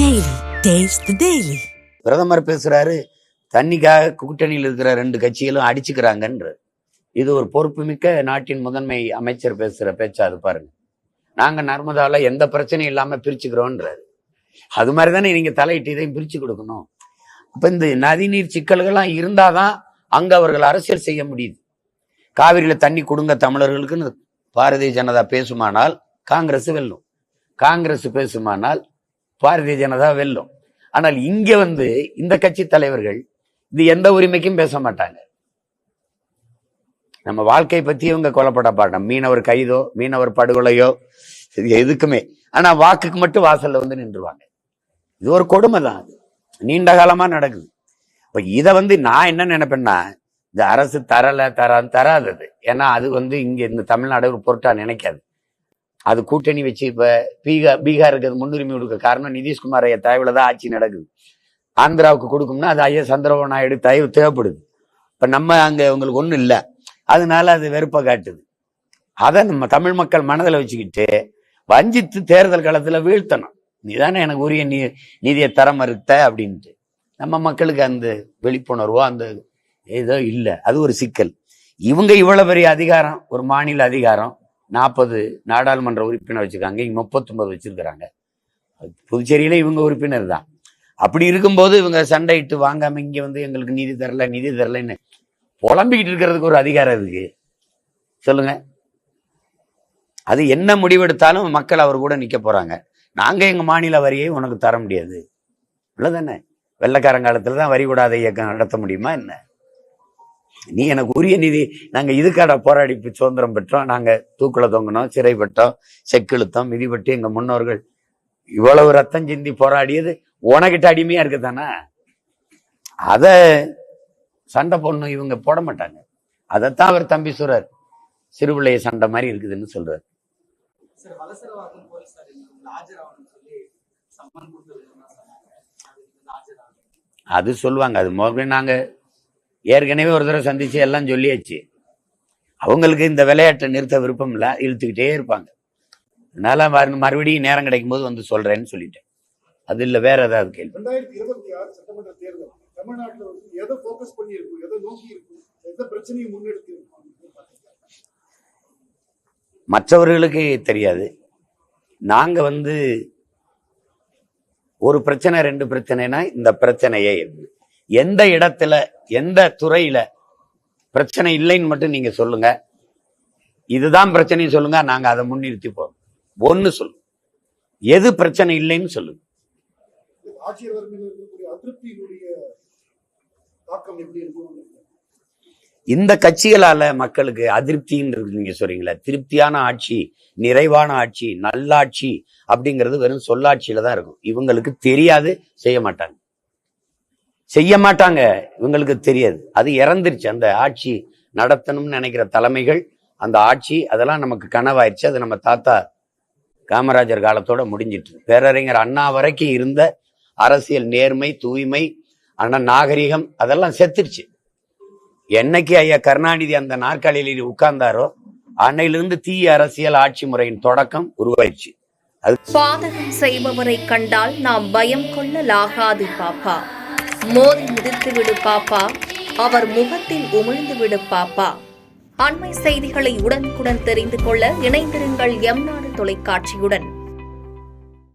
Daily. Taste the Daily. பிரதமர் பேசுறாரு, தண்ணிக்காக கூட்டணியில் இருக்கிற 2 கட்சிகளும் அடிச்சுக்கிறாங்கன்ற. இது ஒரு பொறுப்புமிக்க நாட்டின் முதன்மை அமைச்சர் பேசுற பேச்சா அது பாருங்க. நாங்க நர்மதால எந்த பிரச்சனையும் இல்லாம பிரிச்சுக்கிறோன்றாரு. அது மாதிரிதானே நீங்க தலையிட்டு இதையும் பிரிச்சு கொடுக்கணும். அப்ப இந்த நதிநீர் சிக்கல்கள்லாம் இருந்தாதான் அங்க அவர்கள் அரசியல் செய்ய முடியுது. காவிரியில தண்ணி கொடுங்க தமிழர்களுக்குன்னு பாரதிய ஜனதா பேசுமானால் காங்கிரஸ் வெல்லும், காங்கிரஸ் பேசுமானால் பாரதிய ஜனதா வெல்லும். ஆனால் இங்க இந்த கட்சி தலைவர்கள் இது எந்த உரிமைக்கும் பேச மாட்டாங்க. நம்ம வாழ்க்கை பத்தி இவங்க கொல்லப்பட பாடம், மீனவர் கைதோ மீனவர் படுகொலையோ எதுக்குமே. ஆனா வாக்குக்கு மட்டும் வாசல்ல நின்றுவாங்க. இது ஒரு கொடுமை தான், அது நீண்ட காலமா நடக்குது. இப்ப இதை நான் என்ன நினைப்பேன்னா, இந்த அரசு தராதது. ஏன்னா அது இங்க இந்த தமிழ்நாடு ஒரு பொருட்டா நினைக்காது. அது கூட்டணி வச்சு இப்ப பீகாருக்கு முன்னுரிமை கொடுக்க காரணம் நிதிஷ்குமார் ஐயா தயவுல தான் ஆட்சி நடக்குது. ஆந்திராவுக்கு கொடுக்கும்னா அது ஐயா சந்திரபாபு நாயுடு தயவு தேவைப்படுது. இப்ப நம்ம அங்க உங்களுக்கு ஒண்ணும் இல்லை, அதனால அது வெறுப்பை காட்டுது. அதை நம்ம தமிழ் மக்கள் மனதில் வச்சுக்கிட்டு வஞ்சித்து தேர்தல் காலத்துல வீழ்த்தணும். நீதானே எனக்கு உரிய நிதியை தர மறுத்த அப்படின்ட்டு நம்ம மக்களுக்கு அந்த விழிப்புணர்வோ அந்த ஏதோ இல்லை. அது ஒரு சிக்கல். இவங்க இவ்வளவு பெரிய அதிகாரம், ஒரு மாநில அதிகாரம், 40 நாடாளுமன்ற உறுப்பினர் வச்சிருக்காங்க, இங்க 39 வச்சிருக்கிறாங்க. புதுச்சேரியில இவங்க உறுப்பினர் தான். அப்படி இருக்கும்போது இவங்க சண்டையிட்டு வாங்காம இங்க எங்களுக்கு நிதி தரலன்னு புலம்பிக்கிட்டு இருக்கிறதுக்கு ஒரு அதிகாரம் இருக்கு சொல்லுங்க. அது என்ன முடிவெடுத்தாலும் மக்கள் அவர் கூட நிக்க போறாங்க. நாங்க எங்க மாநில வரியை உனக்கு தர முடியாது, இல்லதானே? வெள்ளைக்காரங்காலத்துல தான் வரி கூடாத இயக்கம் நடத்த முடியுமா என்ன? நீ எனக்கு உரிய நிதி, நாங்க இதுக்காக போராடி சுதந்திரம் பெற்றோம், நாங்க தூக்குல தொங்கினோம், சிறைப்பட்டோம், செக்கிழுத்தோம், மிதிப்பட்டு எங்க முன்னோர்கள் இவ்வளவு ரத்தம் சிந்தி போராடியது உனக்கிட்ட அடிமையா இருக்குதானா? அத சண்டை போடணும் இவங்க போட மாட்டாங்க. அதைத்தான் அவர் தம்பி சொல்றார், சிறுபிள்ளைய சண்டை மாதிரி இருக்குதுன்னு சொல்றாரு. அது சொல்லுவாங்க. அது முதல்ல நாங்க ஏற்கனவே ஒரு தடவை சந்திச்சு எல்லாம் சொல்லியாச்சு. அவங்களுக்கு இந்த விளையாட்டை நிறுத்த விருப்பம் இல்லை, இழுத்துக்கிட்டே இருப்பாங்க. அதனால மறுபடியும் நேரம் கிடைக்கும் போது சொல்றேன்னு சொல்லிட்டேன். அது இல்ல வேற ஏதாவது கேள்வி? 2026 சட்டமன்ற தேர்தல் தமிழ்நாட்டில் எதை ஃபோக்கஸ் பண்ணி இருக்கும், எதை நோக்கி இருக்கும், எந்த பிரச்சனையை முன்னெடுத்து இருக்கும்? மற்றவர்களுக்கு தெரியாது. நாங்க ஒரு பிரச்சனை 2 பிரச்சனைனா இந்த பிரச்சனையே எந்த இடத்துல எந்த துறையில பிரச்சனை இல்லைன்னு மட்டும் நீங்க சொல்லுங்க. இதுதான் பிரச்சனை சொல்லுங்க, நாங்க அதை முன்னிறுத்தி போறோம். ஒண்ணு சொல்லுங்க, எது பிரச்சனை இல்லைன்னு சொல்லுங்க. இந்த கட்சிகளால மக்களுக்கு அதிருப்தின்னு நீங்க சொல்றீங்களா? திருப்தியான ஆட்சி, நிறைவான ஆட்சி, நல்லாட்சி அப்படிங்கிறது வெறும் சொல்லாட்சியில தான் இருக்கும். இவங்களுக்கு தெரியாது, செய்ய மாட்டாங்க. இவங்களுக்கு தெரியாது, அது இறந்துருச்சு. அந்த ஆட்சி நடத்தணும்னு நினைக்கிற தலைமைகள், அந்த ஆட்சி அதெல்லாம் நமக்கு கனவாயிருச்சு. அது நம்ம தாத்தா காமராஜர் காலத்தோட முடிஞ்சிட்டு, பேரறிஞர் அண்ணா வரைக்கும் இருந்த அரசியல் நேர்மை, தூய்மை, நாகரிகம் அதெல்லாம் செத்துருச்சு. என்னைக்கு ஐயா கருணாநிதி அந்த நாற்காலியில் உட்கார்ந்தாரோ அன்னையிலிருந்து தீய அரசியல் ஆட்சி முறையின் தொடக்கம் உருவாயிடுச்சு. அது பாதகம் செய்பவரை கண்டால் நாம் பயம் கொள்ளலாகாது பாப்பா, மோதி மிதித்து விடு பாப்பா, அவர் முகத்தில் உமிழ்ந்து விடு பாப்பா. அண்மை செய்திகளை உடனுக்குடன் தெரிந்து கொள்ள இணைந்திருங்கள் எம் நாடு தொலைக்காட்சியுடன்.